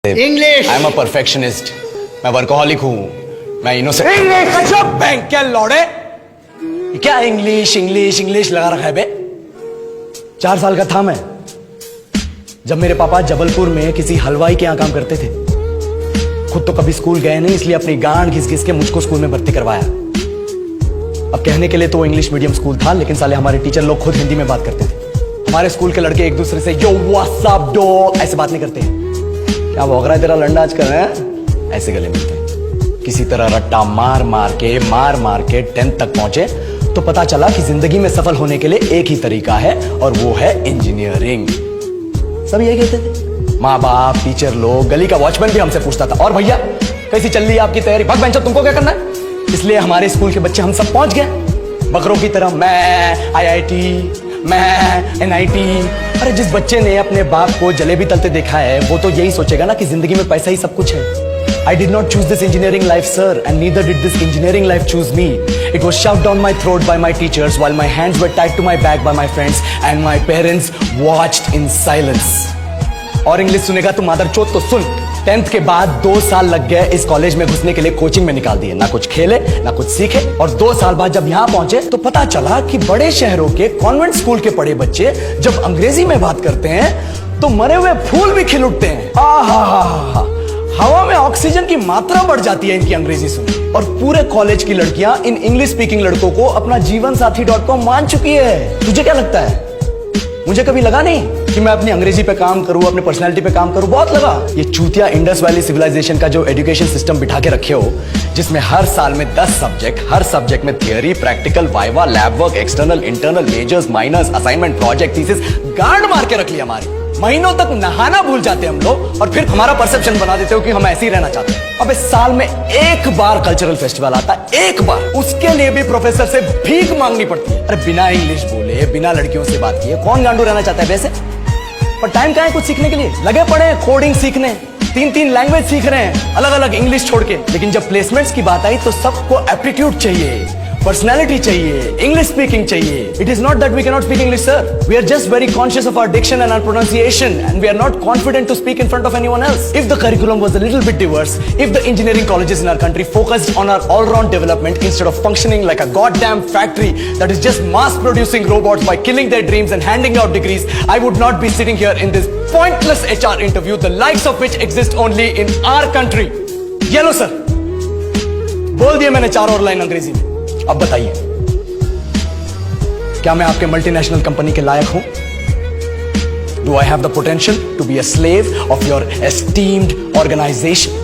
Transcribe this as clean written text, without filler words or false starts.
English. I am a perfectionist. मैं workaholic हूँ। मैं इनोसेंट। इंग्लिश बैंक क्या लौड़े, क्या इंग्लिश इंग्लिश इंग्लिश लगा रखा है बे। 4 साल का था मैं जब मेरे पापा जबलपुर में किसी हलवाई के यहां काम करते थे। खुद तो कभी स्कूल गए नहीं, इसलिए अपनी गांड घिस घिस के मुझको स्कूल में भर्ती करवाया। अब कहने के लिए तो इंग्लिश मीडियम स्कूल था, लेकिन साले हमारे टीचर लोग खुद हिंदी में बात करते थे। हमारे स्कूल के लड़के एक दूसरे से यो व्हाट्स अप डॉग ऐसे बात नहीं करते हैं। क्या भौंक रहा है तेरा लंडा आजकल है, ऐसे गले मिलते हैं। किसी तरह रट्टा मार मार के 10th तक पहुंचे तो पता चला कि जिंदगी में सफल होने के लिए एक ही तरीका है, और वो है इंजीनियरिंग। सब यही कहते थे, माँ बाप, टीचर लोग, गली का वॉचमैन भी हमसे पूछता था, और भैया कैसी चल रही है आपकी तैयारी, भग बेंचो तुमको क्या करना है। इसलिए हमारे स्कूल के बच्चे हम सब पहुंच गए बकरों की तरह। मैं IIT, मैं NIT। अरे जिस बच्चे ने अपने बाप को जलेबी तलते देखा है वो तो यही सोचेगा ना कि जिंदगी में पैसा ही सब कुछ है। I did not choose this engineering life, sir, and neither did this engineering life choose me. It was shoved down my throat by my teachers while my hands were tied to my back by my friends and my parents watched in silence. और English सुनेगा तो मादरचोद तो सुन। 10th के बाद 2 साल लग गए इस कॉलेज में घुसने के लिए, कोचिंग में निकाल दिए। ना कुछ खेले ना कुछ सीखे, और 2 साल बाद जब यहाँ पहुंचे तो पता चला कि बड़े शहरों के कॉन्वेंट स्कूल के पढ़े बच्चे जब अंग्रेजी में बात करते हैं तो मरे हुए फूल भी खिल उठते हैं। हवा में ऑक्सीजन की मात्रा बढ़ जाती है इनकी अंग्रेजी सुन। और पूरे कॉलेज की लड़कियां इन इंग्लिश स्पीकिंग लड़कों को अपना जीवन साथी .com मान चुकी है। तुझे क्या लगता है, मुझे कभी लगा नहीं कि मैं अपनी अंग्रेजी पे काम करूं, अपने पर्सनालिटी पे काम करूं? बहुत लगा। ये चूतिया इंडस वैली सिविलाइजेशन का जो एजुकेशन सिस्टम बिठा के रखे हो, जिसमें हर साल में 10 सब्जेक्ट, हर सब्जेक्ट में theory, practical, viva, lab work, external, internal, majors, minors, assignment, project, thesis, गांड मार के रख लिया हमारी। महीनों तक नहाना भूल जाते हैं हम लोग, और फिर हमारा परसेप्शन बना देते हो कि हम ऐसे ही रहना चाहते हैं। अब इस साल में एक बार कल्चरल फेस्टिवल आता है, एक बार, उसके लिए भी प्रोफेसर से भीख मांगनी पड़ती है। अरे बिना इंग्लिश बोले, बिना लड़कियों से बात किए कौन गांडू रहना चाहता है वैसे? पर टाइम कहाँ है कुछ सीखने के लिए? लगे पड़े हैं कोडिंग सीखने, 3 लैंग्वेज सीख रहे हैं अलग अलग इंग्लिश छोड़ के। लेकिन जब प्लेसमेंट्स की बात आई तो सबको एप्टीट्यूड चाहिए, पर्सनैलिटी चाहिए, इंग्लिश स्पीकिंग चाहिए। It is not that we cannot speak English, sir. We are just very conscious of our diction and our pronunciation, and we are not confident to speak in front of anyone else. If the curriculum was a little bit diverse, if the engineering colleges in our country focused on our all-round development instead of functioning like a goddamn factory that is just mass-producing robots by killing their dreams and handing out degrees, I would not be sitting here in this pointless HR interview, the likes of which exist only in our country. Yellow, sir. बोल दिया मैंने 4 और line अंग्रेजी में। अब बताइए, क्या मैं आपके मल्टीनेशनल कंपनी के लायक हूं? Do I have the potential to be a slave of your esteemed organization?